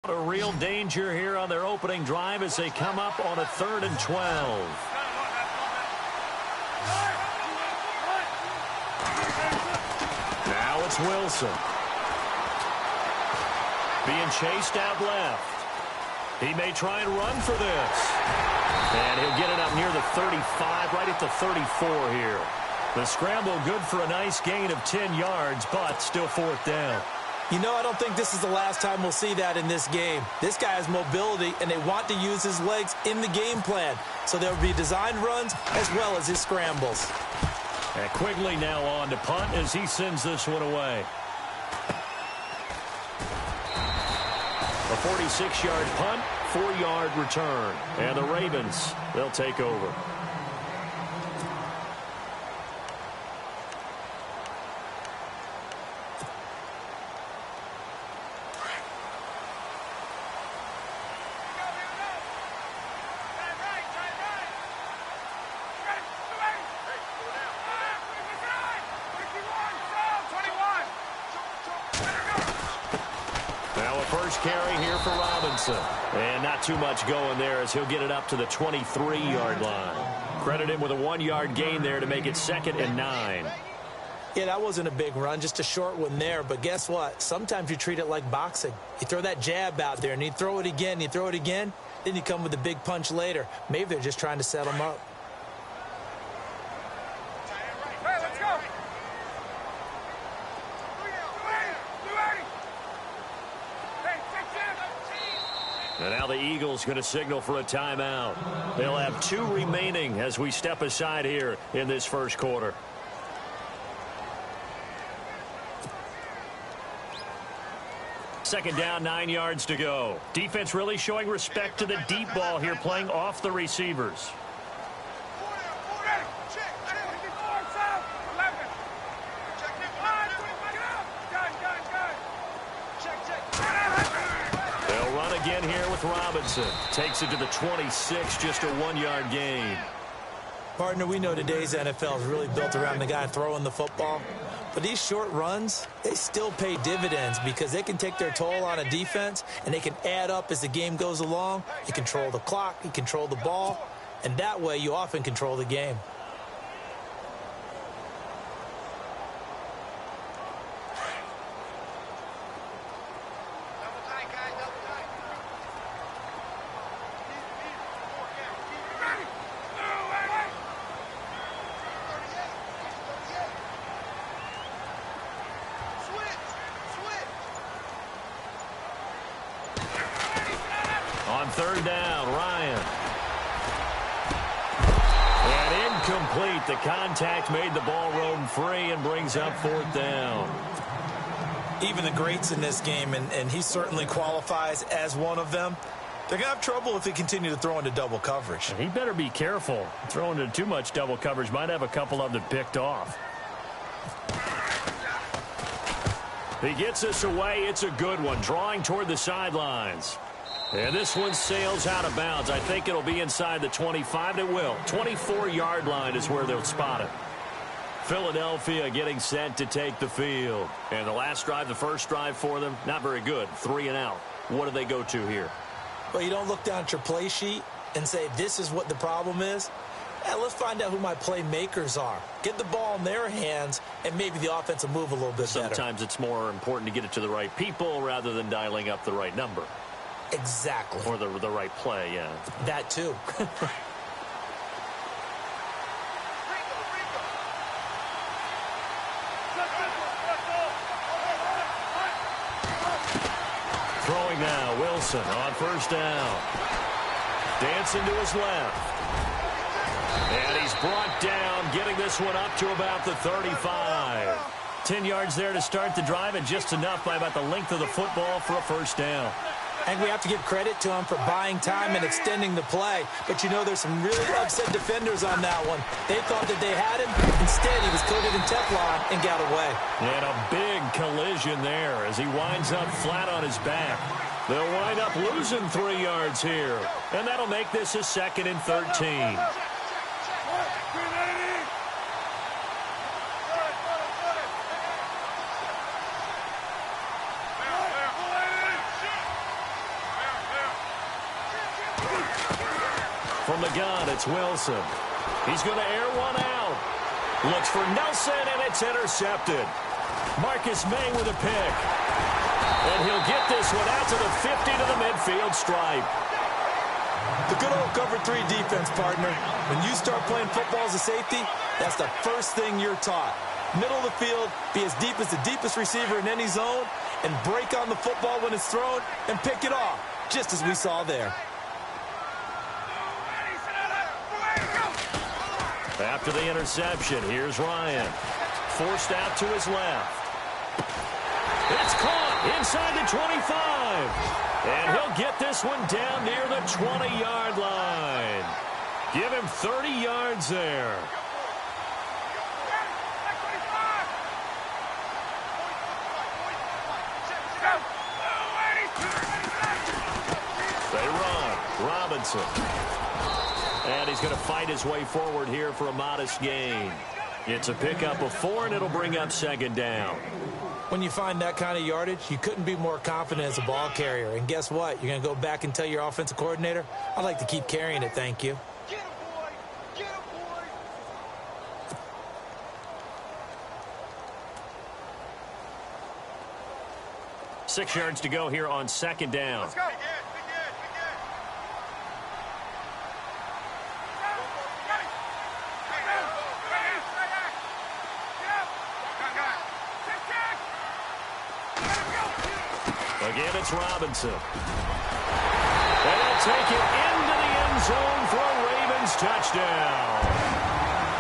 A real danger here on their opening drive as they come up on a 3rd and 12. Now it's Wilson. Being chased out left. He may try and run for this. And he'll get it up near the 35, right at the 34 here. The scramble good for a nice gain of 10 yards, but still 4th down. You know, I don't think this is the last time we'll see that in this game. This guy has mobility, and they want to use his legs in the game plan. So there will be designed runs as well as his scrambles. And Quigley now on to punt as he sends this one away. A 46-yard punt, 4-yard return. And the Ravens, they'll take over. Carry here for Robinson. And not too much going there as he'll get it up to the 23-yard line. Credit him with a 1-yard gain there to make it 2nd and 9. Yeah, that wasn't a big run, just a short one there. But guess what? Sometimes you treat it like boxing. You throw that jab out there, and you throw it again, you throw it again, then you come with a big punch later. Maybe they're just trying to set him up. And now the Eagles going to signal for a timeout. They'll have 2 remaining as we step aside here in this first quarter. Second down, 9 yards to go. Defense really showing respect to the deep ball here, playing off the receivers. Again here with Robinson. Takes it to the 26, just a 1-yard gain. Partner, we know today's NFL is really built around the guy throwing the football. But these short runs, they still pay dividends because they can take their toll on a defense, and they can add up as the game goes along. You control the clock, you control the ball, and that way you often control the game. On 3rd down, Ryan. And incomplete. The contact made the ball roam free and brings up 4th down. Even the greats in this game, and he certainly qualifies as one of them, they're going to have trouble if they continue to throw into double coverage. He better be careful. Throwing into too much double coverage might have a couple of them picked off. He gets this away. It's a good one. Drawing toward the sidelines. And this one sails out of bounds. I think it'll be inside the 25. It will. 24-yard line is where they'll spot it. Philadelphia getting set to take the field. And the last drive, the first drive for them, not very good. 3 and out. What do they go to here? Well, you don't look down at your play sheet and say, this is what the problem is. Let's find out who my playmakers are. Get the ball in their hands, and maybe the offense will move a little bit better. Sometimes it's more important to get it to the right people rather than dialing up the right number. Exactly. Or the right play, yeah. That too. Throwing now, Wilson on 1st down. Dancing to his left. And he's brought down, getting this one up to about the 35. 10 yards there to start the drive, and just enough by about the length of the football for a 1st down. And we have to give credit to him for buying time and extending the play. But, you know, there's some really upset defenders on that one. They thought that they had him. Instead, he was coated in Teflon and got away. And a big collision there as he winds up flat on his back. They'll wind up losing 3 yards here. And that'll make this a 2nd and 13. From the gun, it's Wilson. He's going to air one out. Looks for Nelson, and it's intercepted. Marcus May with a pick. And he'll get this one out to the 50 to the midfield stripe. The good old cover 3 defense, partner. When you start playing football as a safety, that's the first thing you're taught. Middle of the field, be as deep as the deepest receiver in any zone, and break on the football when it's thrown and pick it off, just as we saw there. After the interception, here's Ryan. Forced out to his left. It's caught inside the 25. And he'll get this one down near the 20-yard line. Give him 30 yards there. They run. Robinson. And he's going to fight his way forward here for a modest gain. It's a pickup of 4, and it'll bring up second down. When you find that kind of yardage, you couldn't be more confident as a ball carrier. And guess what? You're going to go back and tell your offensive coordinator, I'd like to keep carrying it, thank you. Get him, boy! Get him, boy! 6 yards to go here on second down. Let's go! Again, it's Robinson. And he'll take it into the end zone for a Ravens touchdown.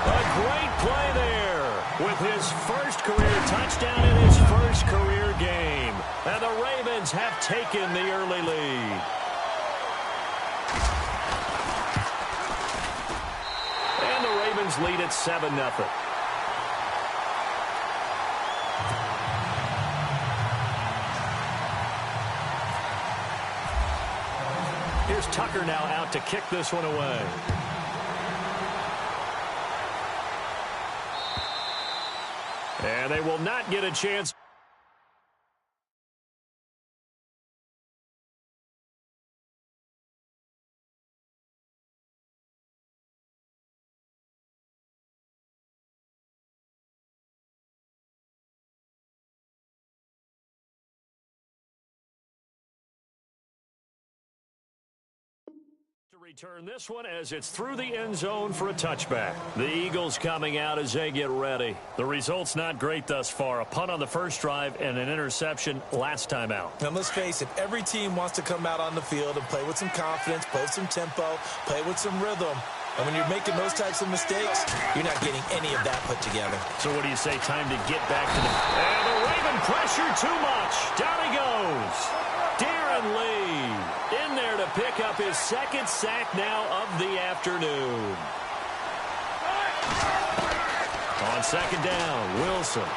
A great play there with his first career touchdown in his first career game. And the Ravens have taken the early lead. And the Ravens lead at 7-0. Here's Tucker now out to kick this one away. And they will not get a chance. Return this one as it's through the end zone for a touchback. The Eagles coming out as they get ready. The result's not great thus far. A punt on the first drive and an interception last time out. Now, let's face it, every team wants to come out on the field and play with some confidence, play with some tempo, play with some rhythm. And when you're making those types of mistakes, you're not getting any of that put together. So what do you say? Time to get back to the... And the Raven pressure too much. Down he goes. Darren Lee in there to pick up his second sack now of the afternoon. On second down, Wilson.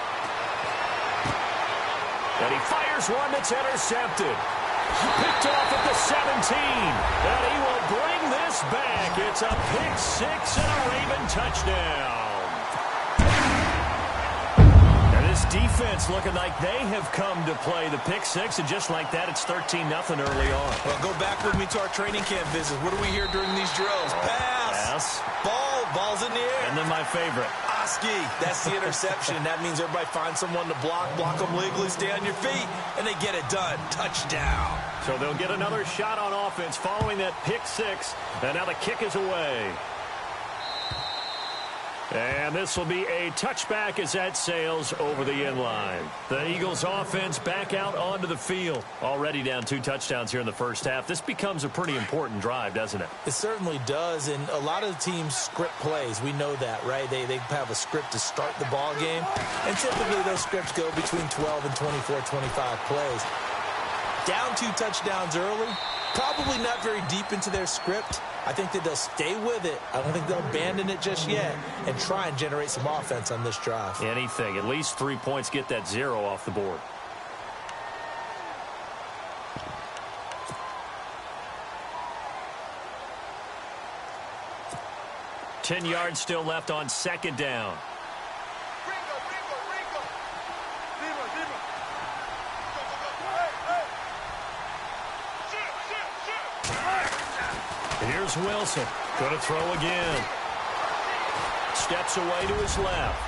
And he fires one that's intercepted. Picked off at the 17. And he will bring this back. It's a pick six and a Raven touchdown. Defense looking like they have come to play the pick six, and just like that, it's 13-0 early on. Well, go back with me to our training camp visit. What do we hear during these drills? Pass. Ball's in the air. And then my favorite. Oski. That's the interception. That means everybody finds someone to block them legally, stay on your feet, and they get it done. Touchdown. So they'll get another shot on offense following that pick six, and now the kick is away. And this will be a touchback as that sails over the end line. The Eagles offense back out onto the field. Already down 2 touchdowns here in the first half. This becomes a pretty important drive, doesn't it? It certainly does, and a lot of the teams script plays. We know that, right? They have a script to start the ball game, and typically those scripts go between 12 and 24, 25 plays. Down 2 touchdowns early, probably not very deep into their script. I think that they'll stay with it. I don't think they'll abandon it just yet and try and generate some offense on this drive. Anything. At least 3 points, get that 0 off the board. Ten yards still left on second down. Here's Wilson. Going to throw again. Steps away to his left.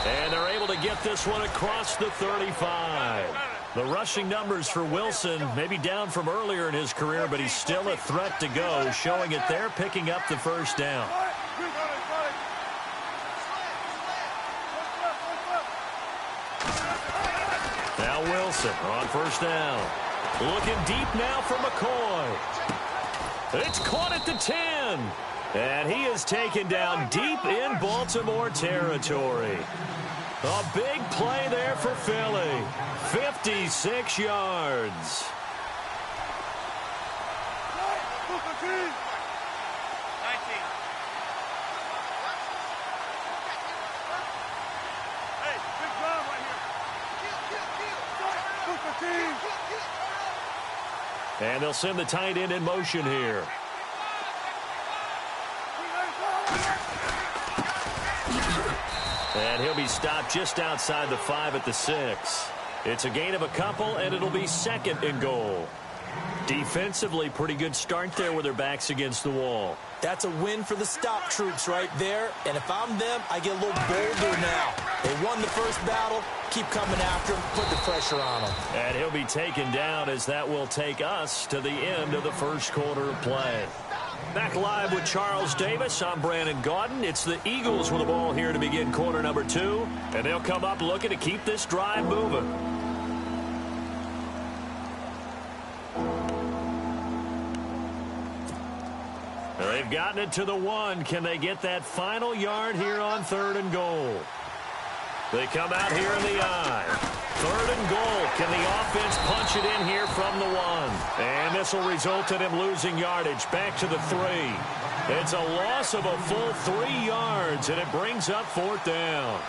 And they're able to get this one across the 35. The rushing numbers for Wilson maybe down from earlier in his career, but he's still a threat to go, showing it there, picking up the first down. Now Wilson on first down. Looking deep now for McCoy. It's caught at the 10. And he is taken down deep in Baltimore territory. A big play there for Philly. 56 yards. And they'll send the tight end in motion here. And he'll be stopped just outside the 5 at the 6. It's a gain of a couple, and it'll be second and goal. Defensively, pretty good start there with their backs against the wall. That's a win for the stop troops right there. And if I'm them, I get a little bolder now. They won the first battle. Keep coming after him. Put the pressure on him. And he'll be taken down as that will take us to the end of the first quarter of play. Back live with Charles Davis. I'm Brandon Gaudin. It's the Eagles with the ball here to begin quarter number 2. And they'll come up looking to keep this drive moving. They've gotten it to the 1. Can they get that final yard here on 3rd and goal? They come out here in the I. 3rd and goal. Can the offense punch it in here from the 1? And this will result in him losing yardage. Back to the 3. It's a loss of a full 3 yards, and it brings up 4th down.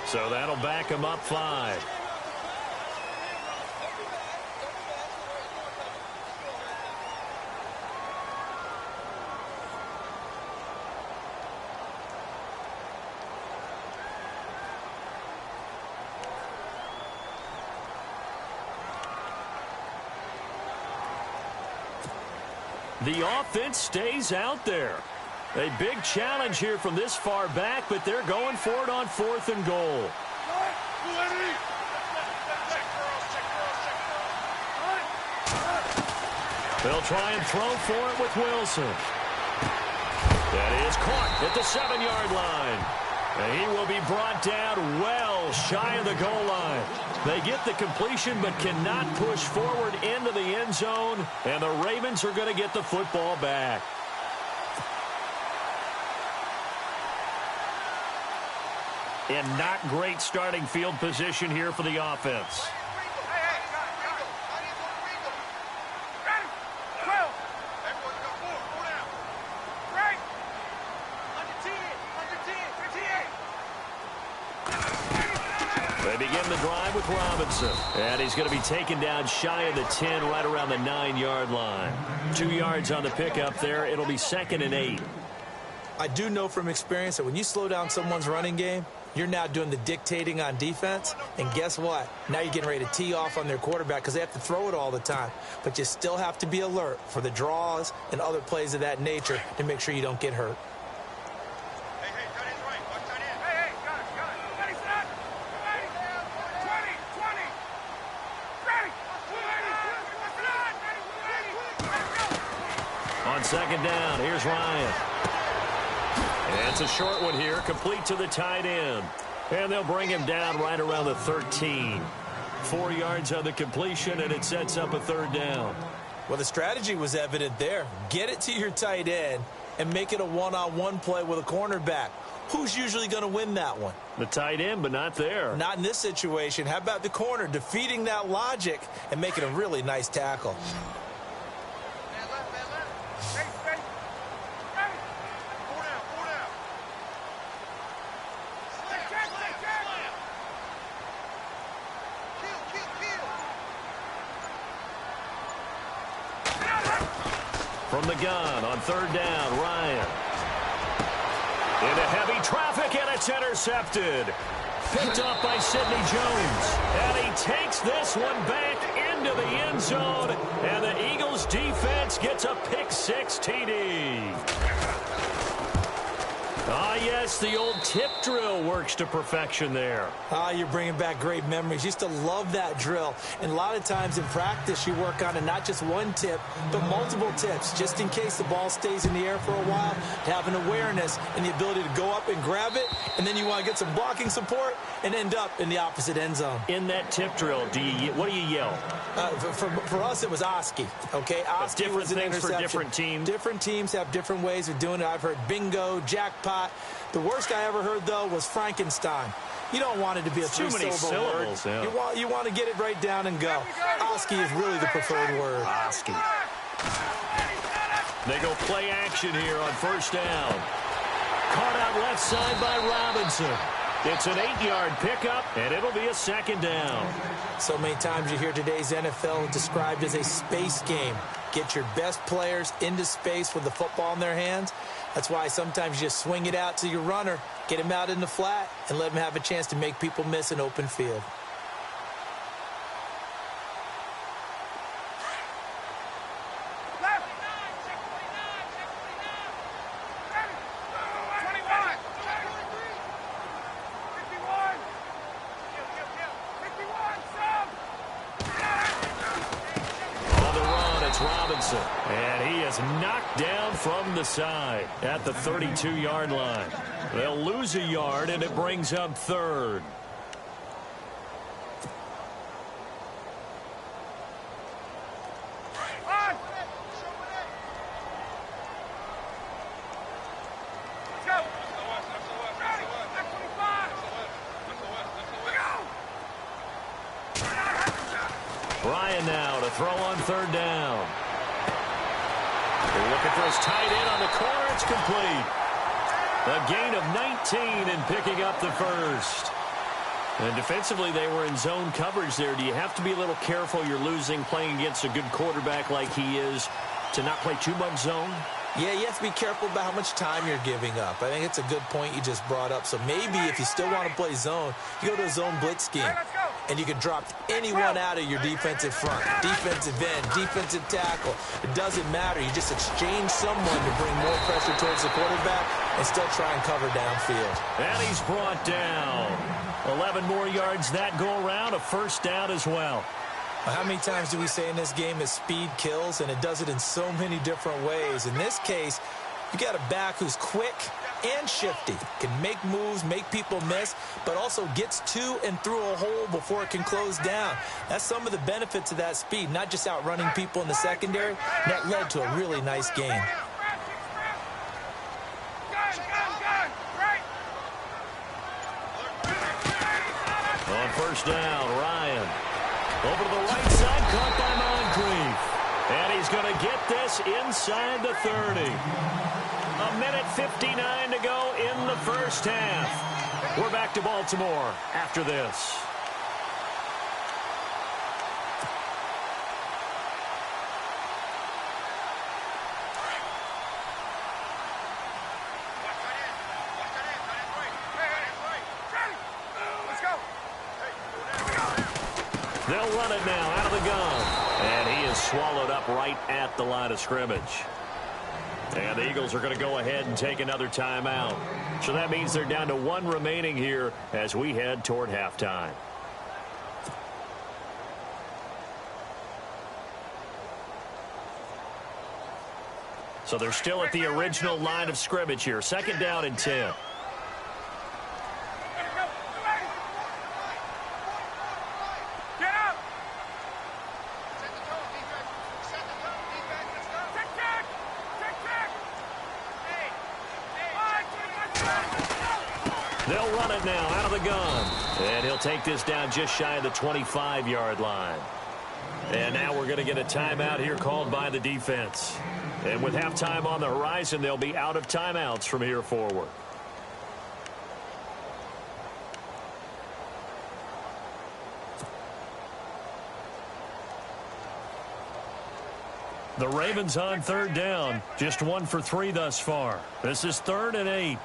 So that'll back him up 5. The offense stays out there. A big challenge here from this far back, but they're going for it on 4th and goal. They'll try and throw for it with Wilson. That is caught at the 7-yard line. And he will be brought down well shy of the goal line. They get the completion but cannot push forward into the end zone, and the Ravens are going to get the football back. And not great starting field position here for the offense. They begin the drive with Robinson. And he's going to be taken down shy of the 10, right around the 9-yard line. 2 yards on the pickup there. It'll be 2nd and 8. I do know from experience that when you slow down someone's running game, you're now doing the dictating on defense. And guess what? Now you're getting ready to tee off on their quarterback because they have to throw it all the time. But you still have to be alert for the draws and other plays of that nature to make sure you don't get hurt. On 2nd down, here's Ryan. And it's a short one here, complete to the tight end. And they'll bring him down right around the 13. 4 yards on the completion, and it sets up a 3rd down. Well, the strategy was evident there. Get it to your tight end and make it a one-on-one play with a cornerback. who's usually going to win that one? The tight end, but not there. Not in this situation. How about the corner defeating that logic and making a really nice tackle? Man left, man left. Hey, hey. Hey. Pull down, pull down. Slam, slam, slam. Kill, kill, kill. From the gun on third down, Ryan. Into heavy traffic, and it's intercepted. Picked up by Sidney Jones. And he takes this one back into the end zone. And the Eagles defense gets a pick six TD. Ah, yes, the old tip drill works to perfection there. Ah, you're bringing back great memories. Used to love that drill. And a lot of times in practice, you work on it, not just one tip, but multiple tips, just in case the ball stays in the air for a while, to have an awareness and the ability to go up and grab it, and then you want to get some blocking support and end up in the opposite end zone. In that tip drill, what do you yell? For us, it was Oski, okay? Oski was an things interception. for different teams. Different teams have different ways of doing it. I've heard bingo, jackpot. The worst I ever heard, though, was Frankenstein. You don't want it to be a three-syllable word. Yeah. You want to get it right down and go. Oski is really the preferred word. Oski. They go play action here on first down. Caught out left side by Robinson. It's an 8-yard pickup, and it'll be a second down. So many times you hear today's NFL described as a space game. Get your best players into space with the football in their hands. That's why sometimes you just swing it out to your runner, get him out in the flat, and let him have a chance to make people miss an open field. Robinson, and he is knocked down from the side at the 32-yard line. They'll lose a yard, and it brings up third. Ryan now to throw on third down. They're looking for his tight end on the corner. It's complete. A gain of 19 and picking up the first. And defensively, they were in zone coverage there. Do you have to be a little careful? You're losing playing against a good quarterback like he is to not play too much zone? Yeah, you have to be careful about how much time you're giving up. I think it's a good point you just brought up. So maybe if you still want to play zone, you go to a zone blitz scheme. And you can drop anyone out of your defensive front, defensive end, defensive tackle. It doesn't matter. You just exchange someone to bring more pressure towards the quarterback and still try and cover downfield. And he's brought down. 11 more yards that go around, a first down as well. How many times do we say in this game that speed kills, and it does it in so many different ways? In this case, you got a back who's quick and shifty, can make moves, make people miss, but also gets to and through a hole before it can close down. That's some of the benefits of that speed, not just outrunning people in the secondary. That led to a really nice game. On first down, Ryan. Over to the right side, caught by Moncrief. And he's going to get this inside the 30. A minute 59 to go in the first half. We're back to Baltimore after this. They'll run it now out of the gun. And he is swallowed up right at the line of scrimmage. And the Eagles are going to go ahead and take another timeout. So that means they're down to one remaining here as we head toward halftime. So they're still at the original line of scrimmage here. Second down and 10. They'll run it now out of the gun. And he'll take this down just shy of the 25-yard line. And now we're going to get a timeout here called by the defense. And with halftime on the horizon, they'll be out of timeouts from here forward. The Ravens on third down. Just 1 for 3 thus far. This is 3rd and 8.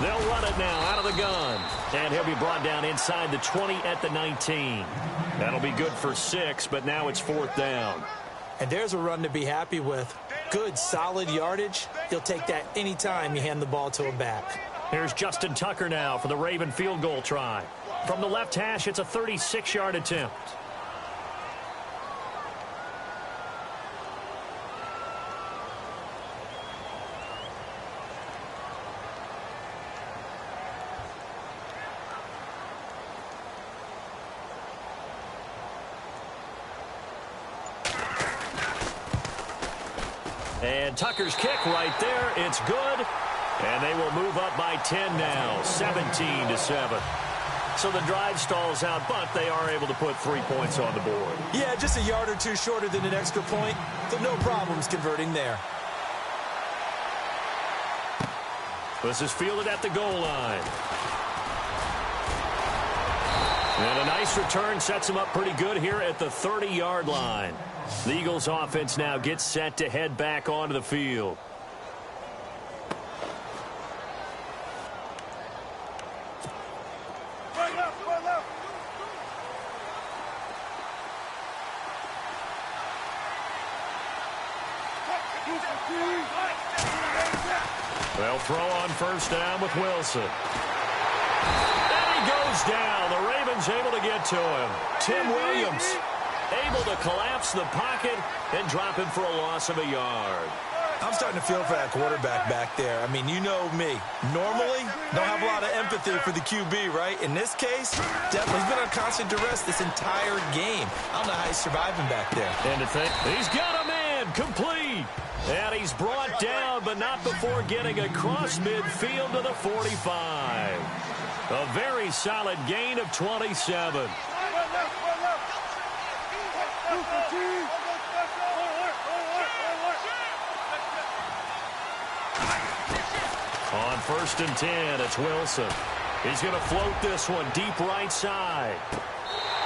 They'll run it now out of the gun. And he'll be brought down inside the 20 at the 19. That'll be good for 6, but now it's 4th down. And there's a run to be happy with. Good, solid yardage. You'll take that anytime you hand the ball to a back. Here's Justin Tucker now for the Raven field goal try. From the left hash, it's a 36-yard attempt. And Tucker's kick right there. It's good. And they will move up by 10 now, 17-7. So the drive stalls out, but they are able to put 3 points on the board. Yeah, just a yard or two shorter than an extra point, but no problems converting there. This is fielded at the goal line. And a nice return sets him up pretty good here at the 30-yard line. The Eagles offense now gets set to head back onto the field. They'll throw on first down with Wilson. And he goes down. The Ravens able to get to him. Tim Williams able to collapse the pocket and drop him for a loss of a yard. I'm starting to feel for that quarterback back there. I mean, you know me. Normally, don't have a lot of empathy for the QB, right? In this case, definitely he's been on constant duress this entire game. I don't know how he's surviving back there. And to think, he's got a man complete. And he's brought down, but not before getting across midfield to the 45. A very solid gain of 27. On 1st and 10, it's Wilson. He's going to float this one deep right side.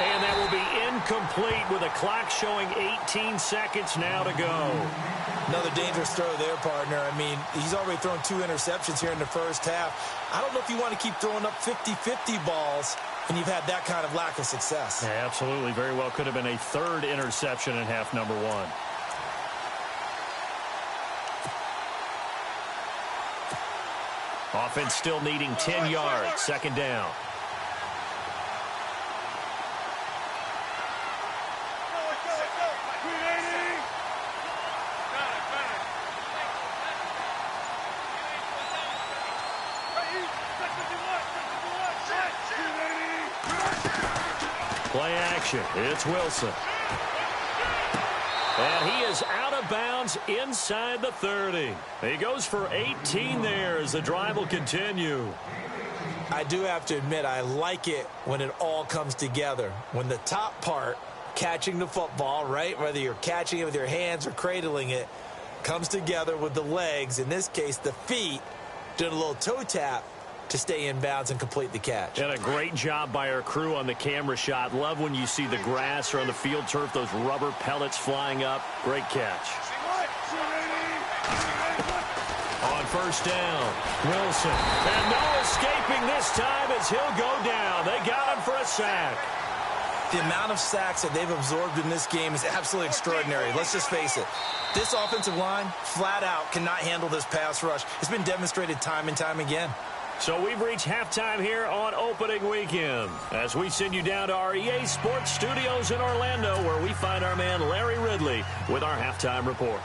And that will be incomplete with a clock showing 18 seconds now to go. Another dangerous throw there, partner. I mean, he's already thrown 2 interceptions here in the first half. I don't know if you want to keep throwing up 50-50 balls and you've had that kind of lack of success. Yeah, absolutely. Very well could have been a 3rd interception in half number 1. Offense still needing 10 yards. 2nd down. Play action. It's Wilson. And he is out of bounds inside the 30. He goes for 18 there as the drive will continue. I do have to admit, I like it when it all comes together. When the top part, catching the football, right, whether you're catching it with your hands or cradling it, comes together with the legs, in this case the feet, doing a little toe tap to stay in bounds and complete the catch. And a great job by our crew on the camera shot. Love when you see the grass or on the field turf, those rubber pellets flying up. Great catch. On 1st down, Wilson. And no escaping this time as he'll go down. They got him for a sack. The amount of sacks that they've absorbed in this game is absolutely extraordinary. Let's just face it. This offensive line, flat out, cannot handle this pass rush. It's been demonstrated time and time again. So we've reached halftime here on opening weekend as we send you down to our EA Sports Studios in Orlando where we find our man Larry Ridley with our halftime report.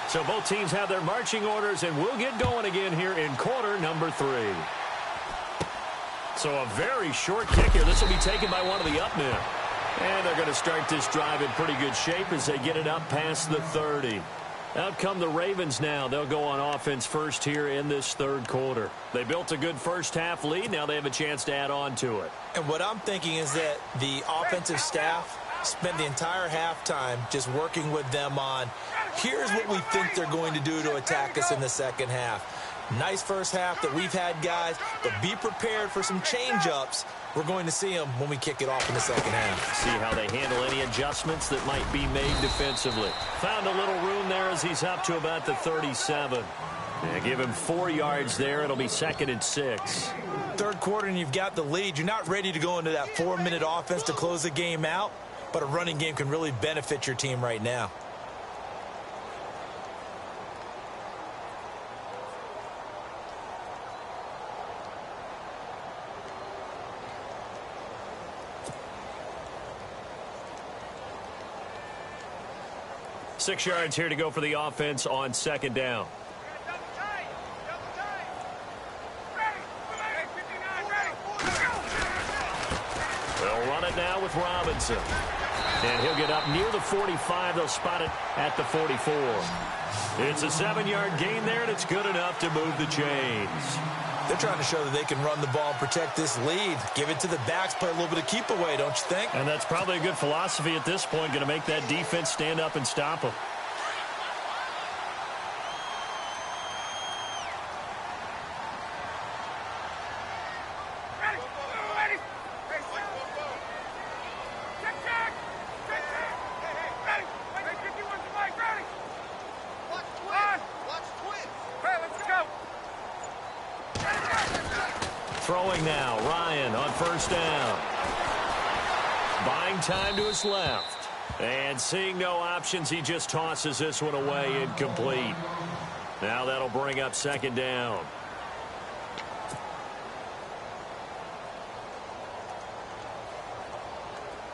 So both teams have their marching orders, and we'll get going again here in quarter number 3. So a very short kick here. This will be taken by one of the up men. And they're going to start this drive in pretty good shape as they get it up past the 30. Out come the Ravens now. They'll go on offense first here in this third quarter. They built a good first-half lead. Now they have a chance to add on to it. And what I'm thinking is that the offensive staff spent the entire halftime just working with them on, here's what we think they're going to do to attack us in the second half. Nice first half that we've had, guys, but be prepared for some change-ups. We're going to see them when we kick it off in the second half. See how they handle any adjustments that might be made defensively. Found a little room there as he's up to about the 37. Yeah, give him 4 yards there. It'll be 2nd and 6. Third quarter and you've got the lead. You're not ready to go into that 4-minute offense to close the game out, but a running game can really benefit your team right now. Six yards here to go for the offense on second down. They'll run it now with Robinson. And he'll get up near the 45. They'll spot it at the 44. It's a 7-yard gain there, and it's good enough to move the chains. They're trying to show that they can run the ball and protect this lead. Give it to the backs, play a little bit of keep away, don't you think? And that's probably a good philosophy at this point, going to make that defense stand up and stop them. Throwing now, Ryan on first down. Buying time to his left. And seeing no options, he just tosses this one away incomplete. Now that'll bring up second down.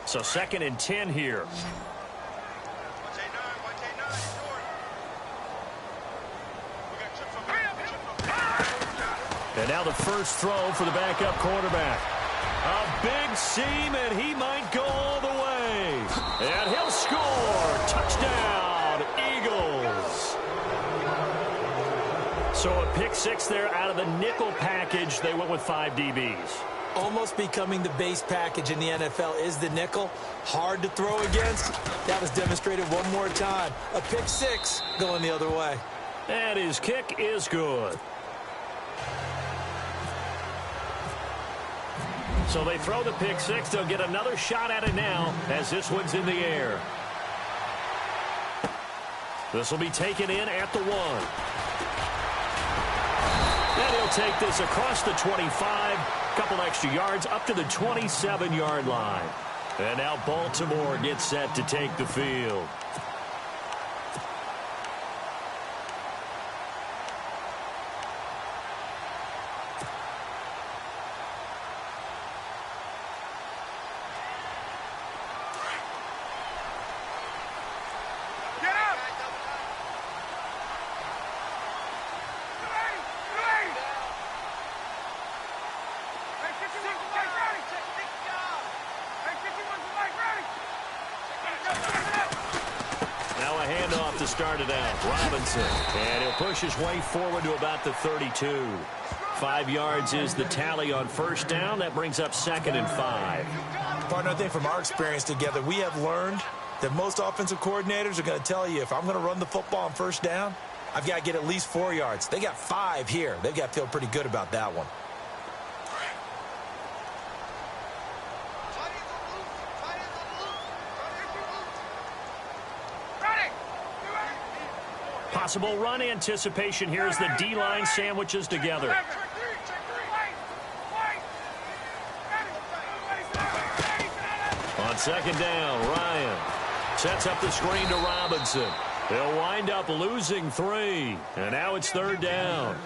So 2nd and 10 here. And now the first throw for the backup quarterback. A big seam, and he might go all the way. And he'll score. Touchdown, Eagles. So a pick 6 there out of the nickel package. They went with 5 DBs. Almost becoming the base package in the NFL is the nickel. Hard to throw against. That was demonstrated one more time. A pick 6 going the other way. And his kick is good. So they throw the pick 6. They'll get another shot at it now as this one's in the air. This will be taken in at the 1. And he'll take this across the 25. Couple extra yards up to the 27-yard line. And now Baltimore gets set to take the field. To start it out, Robinson, and he'll push his way forward to about the 32. 5 yards is the tally on first down. That brings up 2nd and 5. Partner, I think from our experience together, we have learned that most offensive coordinators are going to tell you, if I'm going to run the football on first down, I've got to get at least 4 yards. They got 5 here. They've got to feel pretty good about that one. Possible run anticipation here as the D-line sandwiches together. On second down, Ryan sets up the screen to Robinson. They'll wind up losing 3. And now it's 3rd down.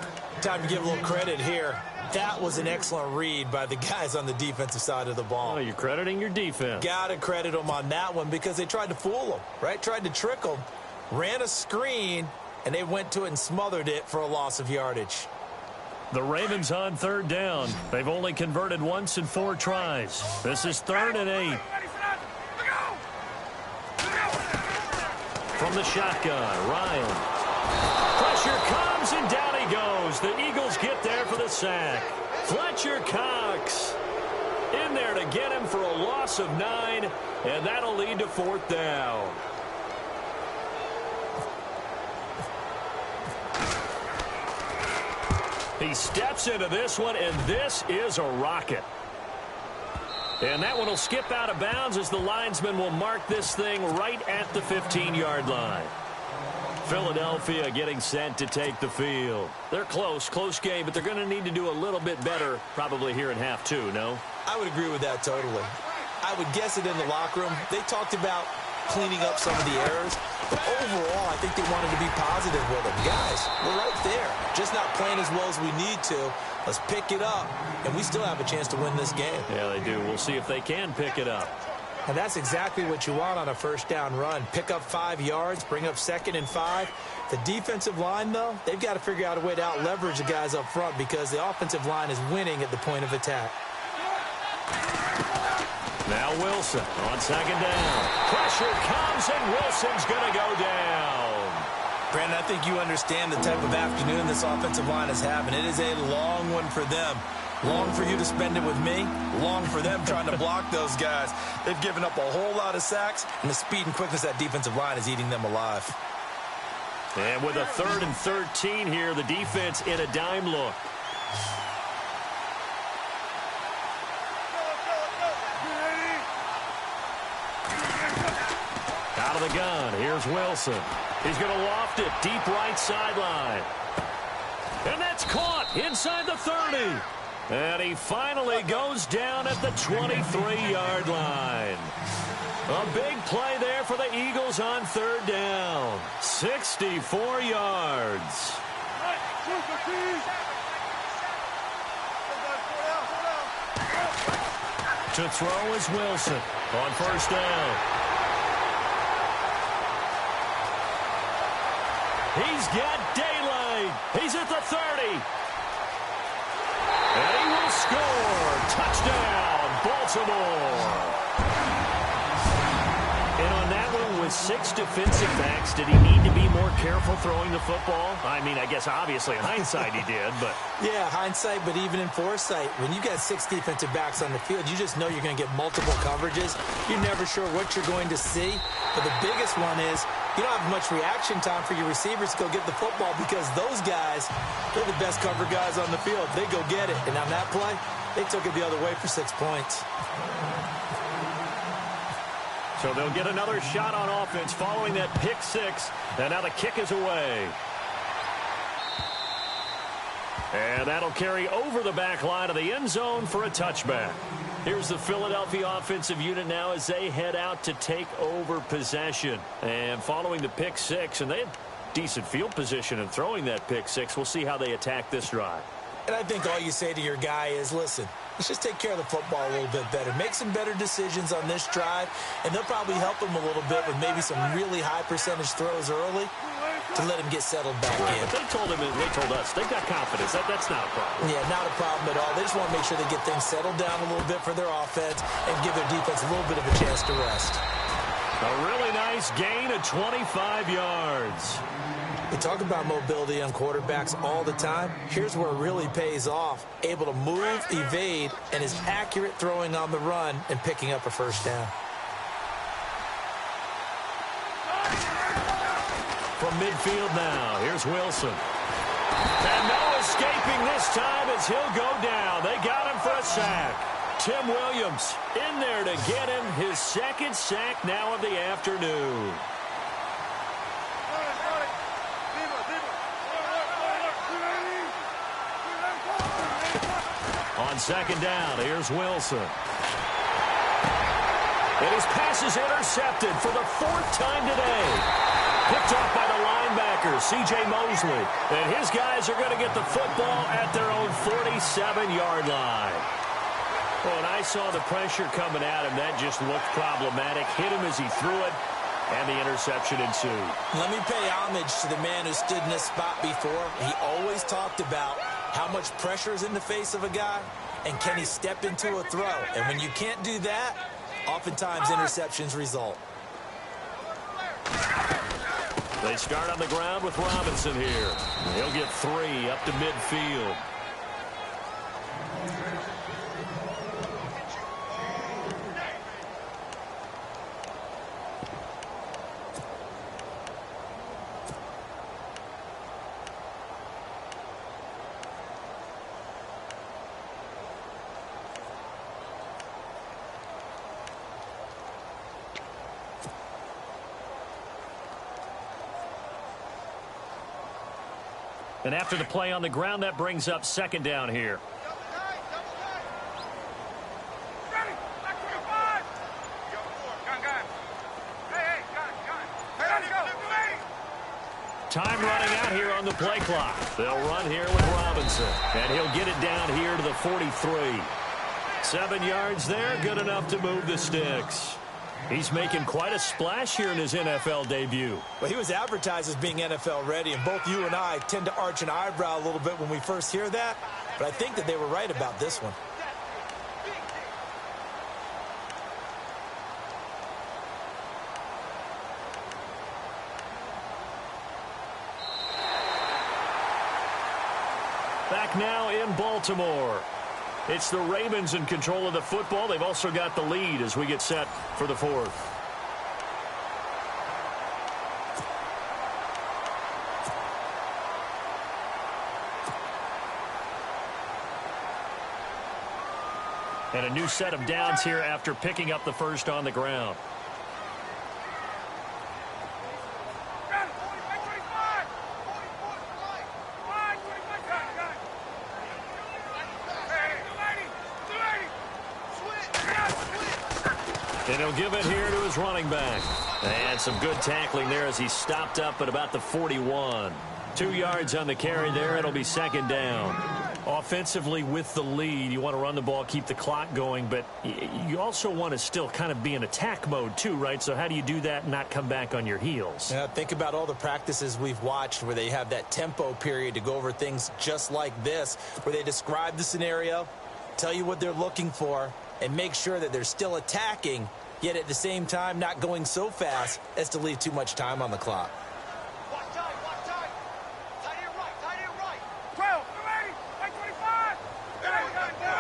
Time to give a little credit here. That was an excellent read by the guys on the defensive side of the ball. Oh, you're crediting your defense. Got to credit them on that one because they tried to fool them, right? Tried to trick them. Ran a screen, and they went to it and smothered it for a loss of yardage. The Ravens on third down. They've only converted once in 4 tries. This is 3rd and 8. From the shotgun, Ryan. Pressure comes, and down he goes. The Eagles get there for the sack. Fletcher Cox in there to get him for a loss of 9, and that'll lead to 4th down. He steps into this one, and this is a rocket. And that one will skip out of bounds as the linesman will mark this thing right at the 15-yard line. Philadelphia getting set to take the field. They're close game, but they're going to need to do a little bit better probably here in half 2, no? I would agree with that totally. I would guess it in the locker room. They talked about cleaning up some of the errors, but overall, I think they wanted to be positive with them. Guys, we're right there. Just not playing as well as we need to. Let's pick it up, and we still have a chance to win this game. Yeah, they do. We'll see if they can pick it up. And that's exactly what you want on a first down run. Pick up 5 yards, bring up 2nd and 5. The defensive line, though, they've got to figure out a way to out-leverage the guys up front because the offensive line is winning at the point of attack. Now Wilson on 2nd down. Pressure comes, and Wilson's going to go down. Brandon, I think you understand the type of afternoon this offensive line is having. It is a long one for them. Long for you to spend it with me. Long for them trying to block those guys. They've given up a whole lot of sacks, and the speed and quickness of that defensive line is eating them alive. And with a 3rd and 13 here, the defense in a dime look. Out of the gun, here's Wilson. He's going to loft it deep right sideline. And that's caught inside the 30. And he finally goes down at the 23-yard line. A big play there for the Eagles on 3rd down. 64 yards. To throw is Wilson on 1st down. He's got daylight. He's at the 30. And he will score. Touchdown, Baltimore. And on that one, with 6 defensive backs, did he need to be more careful throwing the football? I mean, I guess obviously in hindsight he did, but... Yeah, hindsight, but even in foresight, when you got 6 defensive backs on the field, you just know you're going to get multiple coverages. You're never sure what you're going to see. But the biggest one is you don't have much reaction time for your receivers to go get the football because those guys, they're the best cover guys on the field. They go get it. And on that play, they took it the other way for 6 points. So they'll get another shot on offense following that pick 6. And now the kick is away. And that'll carry over the back line of the end zone for a touchback. Here's the Philadelphia offensive unit now as they head out to take over possession. And following the pick 6, and they had decent field position in throwing that pick 6. We'll see how they attack this drive. And I think all you say to your guy is, listen, let's just take care of the football a little bit better. Make some better decisions on this drive, and they'll probably help him a little bit with maybe some really high percentage throws early to let him get settled back in. But they told us, they've got confidence. That's not a problem. Yeah, not a problem at all. They just want to make sure they get things settled down a little bit for their offense and give their defense a little bit of a chance to rest. A really nice gain of 25 yards. We talk about mobility on quarterbacks all the time. Here's where it really pays off. Able to move, evade, and is accurate throwing on the run and picking up a 1st down. From midfield now, here's Wilson. And no escaping this time as he'll go down. They got him for a sack. Tim Williams in there to get him his 2nd sack now of the afternoon. On 2nd down, here's Wilson. And his pass is intercepted for the 4th time today. Picked off by the linebacker, C.J. Mosley. And his guys are going to get the football at their own 47-yard line. Well, and I saw the pressure coming at him. That just looked problematic. Hit him as he threw it. and the interception ensued. Let me pay homage to the man who stood in this spot before. He always talked about how much pressure is in the face of a guy, and can he step into a throw? And when you can't do that, oftentimes interceptions result. They start on the ground with Robinson here. He'll get 3 up to midfield. And after the play on the ground, that brings up second down here. Time running out here on the play clock. They'll run here with Robinson. And he'll get it down here to the 43. 7 yards there, good enough to move the sticks. He's making quite a splash here in his NFL debut. Well, he was advertised as being NFL ready, and both you and I tend to arch an eyebrow a little bit when we first hear that, but I think that they were right about this one. Back now in Baltimore. It's the Ravens in control of the football. They've also got the lead as we get set for the fourth. And a new set of downs here after picking up the first on the ground. And he'll give it here to his running back. And some good tackling there as he stopped up at about the 41. 2 yards on the carry there. It'll be second down. Offensively with the lead, you want to run the ball, keep the clock going, but you also want to still kind of be in attack mode too, right? So how do you do that and not come back on your heels? Yeah, think about all the practices we've watched where they have that tempo period to go over things just like this, where they describe the scenario, tell you what they're looking for, and make sure that they're still attacking, yet at the same time not going so fast as to leave too much time on the clock. Watch time, watch time. Tight end right, tight end right. 12, 280, 25. Check 26,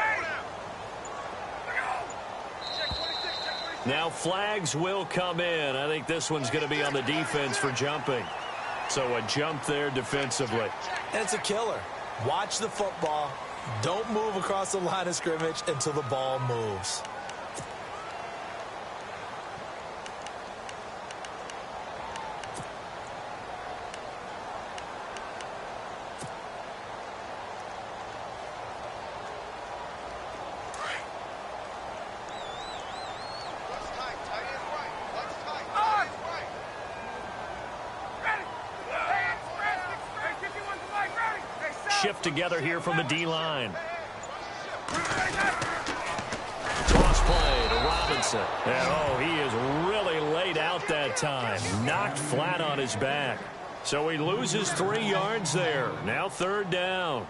check 26. Now flags will come in. I think this one's going to be on the defense for jumping. So a jump there defensively. And it's a killer. Watch the football. Don't move across the line of scrimmage until the ball moves. Shift together here from the D-line. Toss play to Robinson. And, oh, he is really laid out that time. Knocked flat on his back. So he loses 3 yards there. Now third down.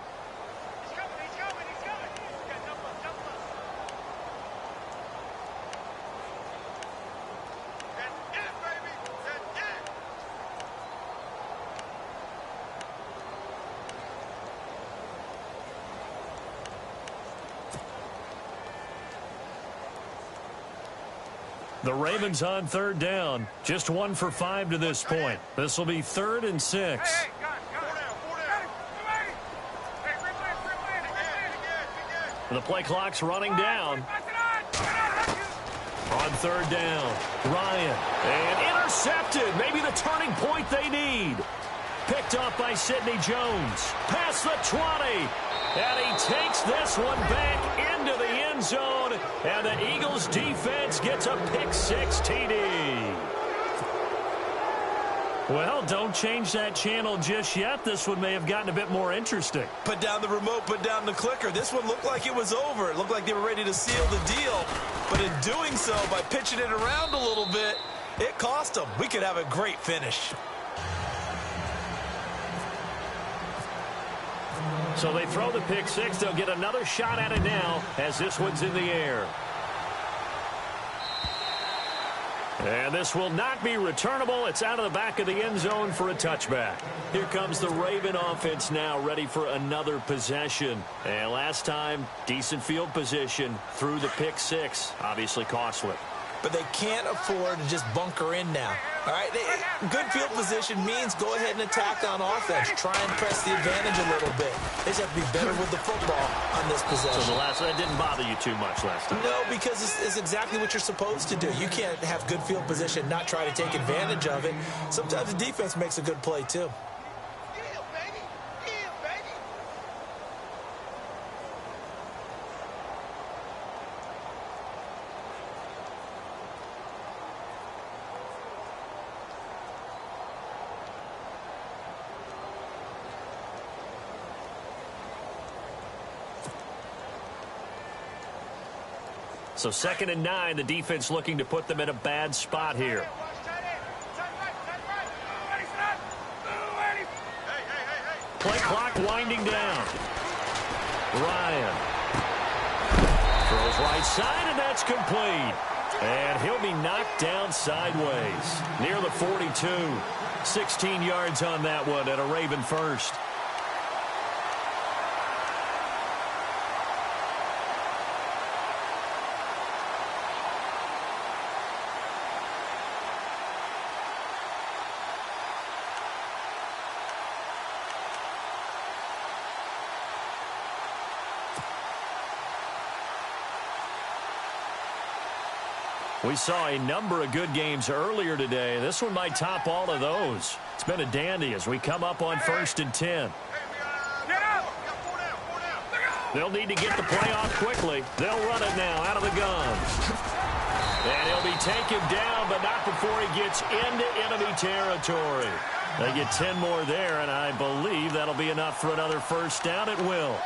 The Ravens on third down. Just 1 for 5 to this point. This will be 3rd and 6. The play clock's running down. On third down, Ryan. And intercepted. Maybe the turning point they need. Picked off by Sidney Jones. Past the 20. And he takes this one back into the end zone. And the Eagles defense gets a pick-6 TD. Well, don't change that channel just yet. This one may have gotten a bit more interesting. Put down the remote, put down the clicker. This one looked like it was over. It looked like they were ready to seal the deal. But in doing so, by pitching it around a little bit, It cost them. We could have a great finish. So they throw the pick six. They'll get another shot at it now as this one's in the air. And this will not be returnable. It's out of the back of the end zone for a touchback. Here comes the Raven offense now, ready for another possession. And last time, decent field position through the pick six. Obviously costly. But they can't afford to just bunker in now. All right, good field position means go ahead and attack on offense. Try and press the advantage a little bit. They just have to be better with the football on this possession. So that didn't bother you too much last time? No, because it's exactly what you're supposed to do. You can't have good field position, not try to take advantage of it. Sometimes the defense makes a good play, too. So 2nd and 9, the defense looking to put them in a bad spot here. Play clock winding down. Ryan throws right side, and that's complete. And he'll be knocked down sideways near the 42. 16 yards on that one at a Raven first. We saw a number of good games earlier today. This one might top all of those. It's been a dandy as we come up on 1st and 10. They'll need to get the play off quickly. They'll run it now out of the gun. And he'll be taken down, but not before he gets into enemy territory. They get 10 more there, and I believe that'll be enough for another first down. It will.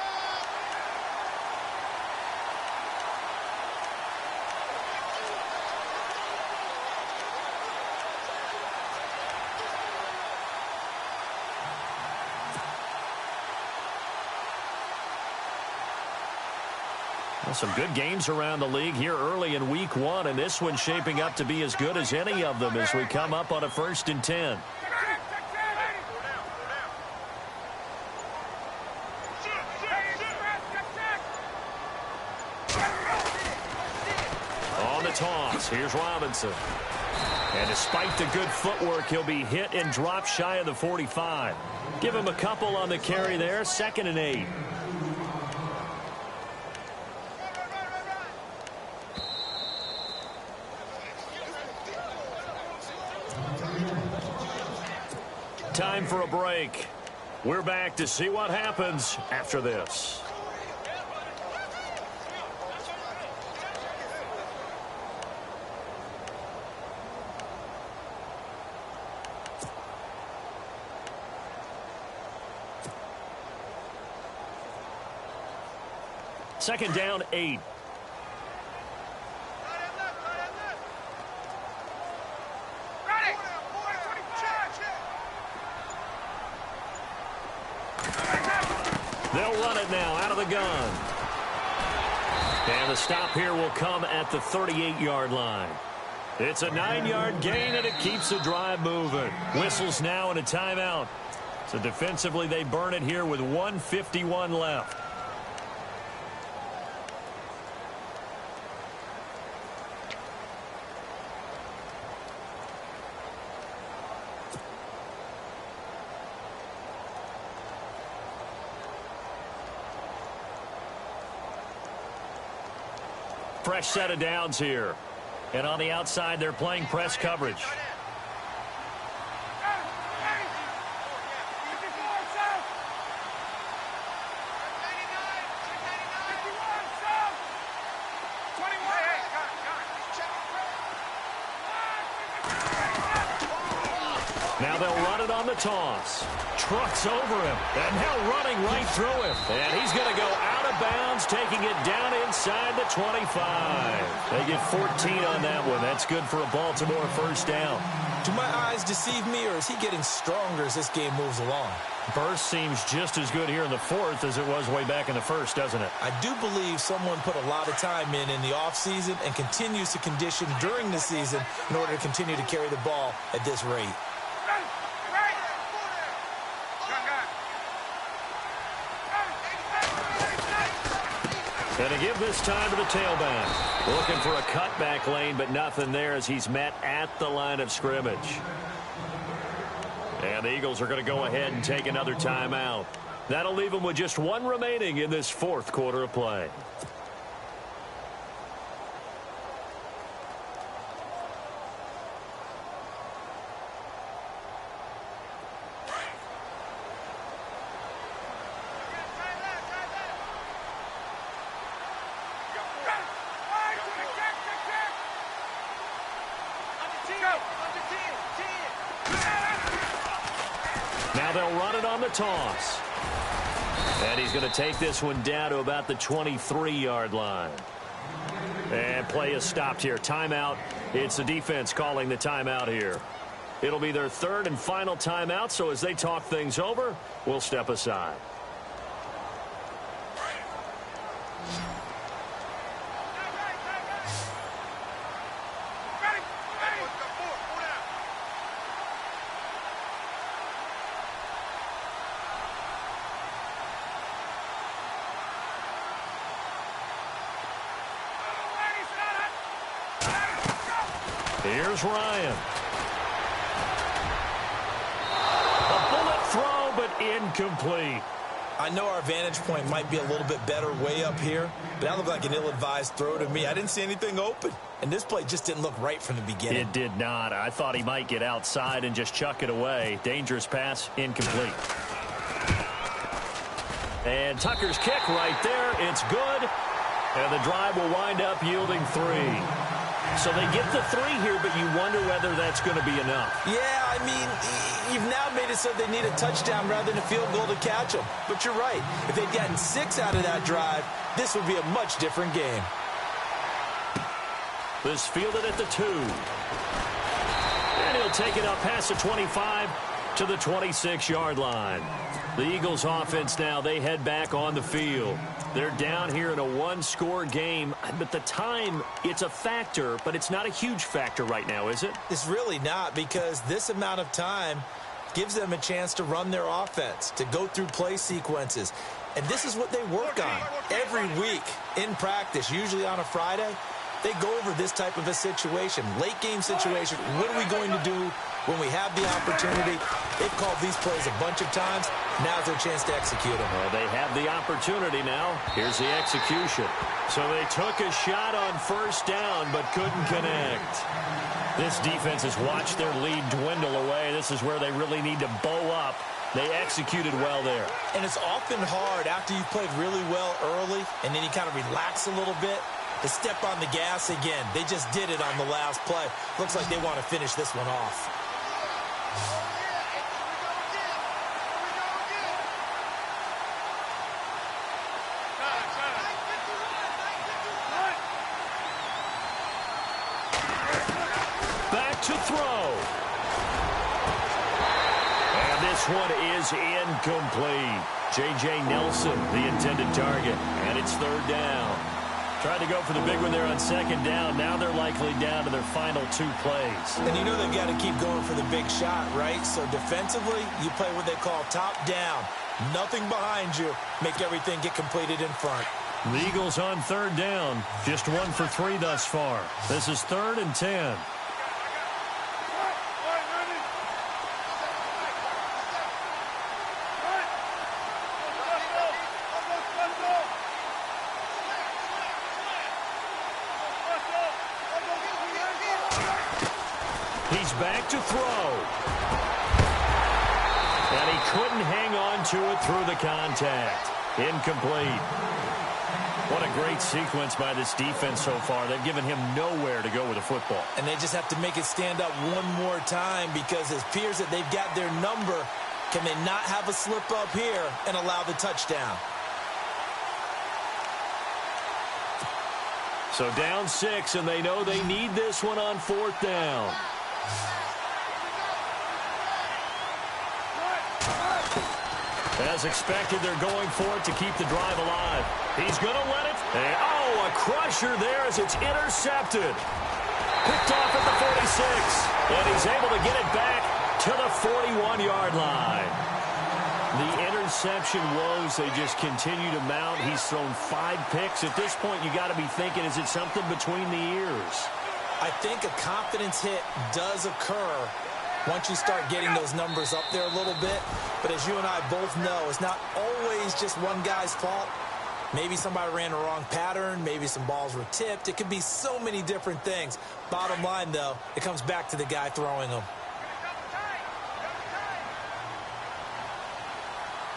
Some good games around the league here early in week 1, and this one's shaping up to be as good as any of them as we come up on a 1st and 10. On the toss, here's Robinson. And despite the good footwork, he'll be hit and dropped shy of the 45. Give him a couple on the carry there, 2nd and 8. Time for a break. We're back to see what happens after this. Second down, 8. They'll run it now out of the gun. And the stop here will come at the 38-yard line. It's a 9-yard gain, and it keeps the drive moving. Whistles now and a timeout. So defensively, they burn it here with 1:51 left. Fresh set of downs here. And on the outside, they're playing press coverage. Now they'll run it on the toss. Trucks over him. And now running right through him. And he's going to go out of bounds, taking it down inside the 25. They get 14 on that one. That's good for a Baltimore first down. Do my eyes deceive me, or is he getting stronger as this game moves along? Burst seems just as good here in the fourth as it was way back in the first, doesn't it? I do believe someone put a lot of time in the offseason and continues to condition during the season in order to continue to carry the ball at this rate. Going to give this time to the tailback. Looking for a cutback lane, but nothing there as he's met at the line of scrimmage. And the Eagles are going to go ahead and take another timeout. That'll leave them with just one remaining in this fourth quarter of play. Now they'll run it on the toss. And he's going to take this one down to about the 23-yard line. And play is stopped here. Timeout. It's the defense calling the timeout here. It'll be their third and final timeout, so as they talk things over, we'll step aside. Here's Ryan. A bullet throw, but incomplete. I know our vantage point might be a little bit better way up here, but that looked like an ill-advised throw to me. I didn't see anything open, and this play just didn't look right from the beginning. It did not. I thought he might get outside and just chuck it away. Dangerous pass, incomplete. And Tucker's kick right there. It's good, and the drive will wind up yielding 3. So they get the 3 here, but you wonder whether that's going to be enough. Yeah, I mean, you've now made it so they need a touchdown rather than a field goal to catch them. But you're right. If they'd gotten 6 out of that drive, this would be a much different game. This fielded at the 2. And he'll take it up past the 25 to the 26-yard line. The Eagles offense now, they head back on the field. They're down here in a one-score game, but the time, it's a factor, but it's not a huge factor right now, is it? It's really not, because this amount of time gives them a chance to run their offense, to go through play sequences. And this is what they work on every week in practice, usually on a Friday. They go over this type of a situation, late game situation. What are we going to do when we have the opportunity? They've called these plays a bunch of times. Now's their chance to execute them. Well, they have the opportunity now. Here's the execution. So they took a shot on first down, but couldn't connect. This defense has watched their lead dwindle away. This is where they really need to bow up. They executed well there. And it's often hard after you've played really well early, and then you kind of relax a little bit, to step on the gas again. They just did it on the last play. Looks like they want to finish this one off. Back to throw. And this one is incomplete. J.J. Nelson, the intended target. And it's third down. Tried to go for the big one there on second down. Now they're likely down to their final 2 plays. And you know they've got to keep going for the big shot, right? So defensively, you play what they call top down. Nothing behind you. Make everything get completed in front. The Eagles on third down. Just 1 for 3 thus far. This is 3rd and 10. He's back to throw. And he couldn't hang on to it through the contact. Incomplete. What a great sequence by this defense so far. They've given him nowhere to go with the football. And they just have to make it stand up one more time, because it appears that they've got their number. Can they not have a slip up here and allow the touchdown? So down 6, and they know they need this one on 4th down. As expected, they're going for it to keep the drive alive. He's going to let it. And, oh, a crusher there as it's intercepted. Picked off at the 46. And he's able to get it back to the 41-yard line. The interception woes, they just continue to mount. He's thrown 5 picks. At this point, you got to be thinking, is it something between the ears? I think a confidence hit does occur once you start getting those numbers up there a little bit. But as you and I both know, it's not always just one guy's fault. Maybe somebody ran the wrong pattern. Maybe some balls were tipped. It could be so many different things. Bottom line, though, it comes back to the guy throwing them.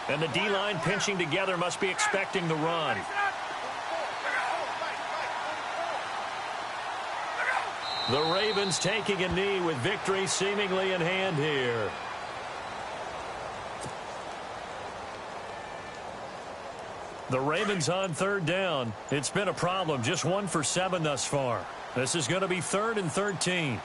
And the D-line pinching together must be expecting the run. The Ravens taking a knee with victory seemingly in hand here. The Ravens on 3rd down. It's been a problem. Just 1 for 7 thus far. This is going to be 3rd and 13.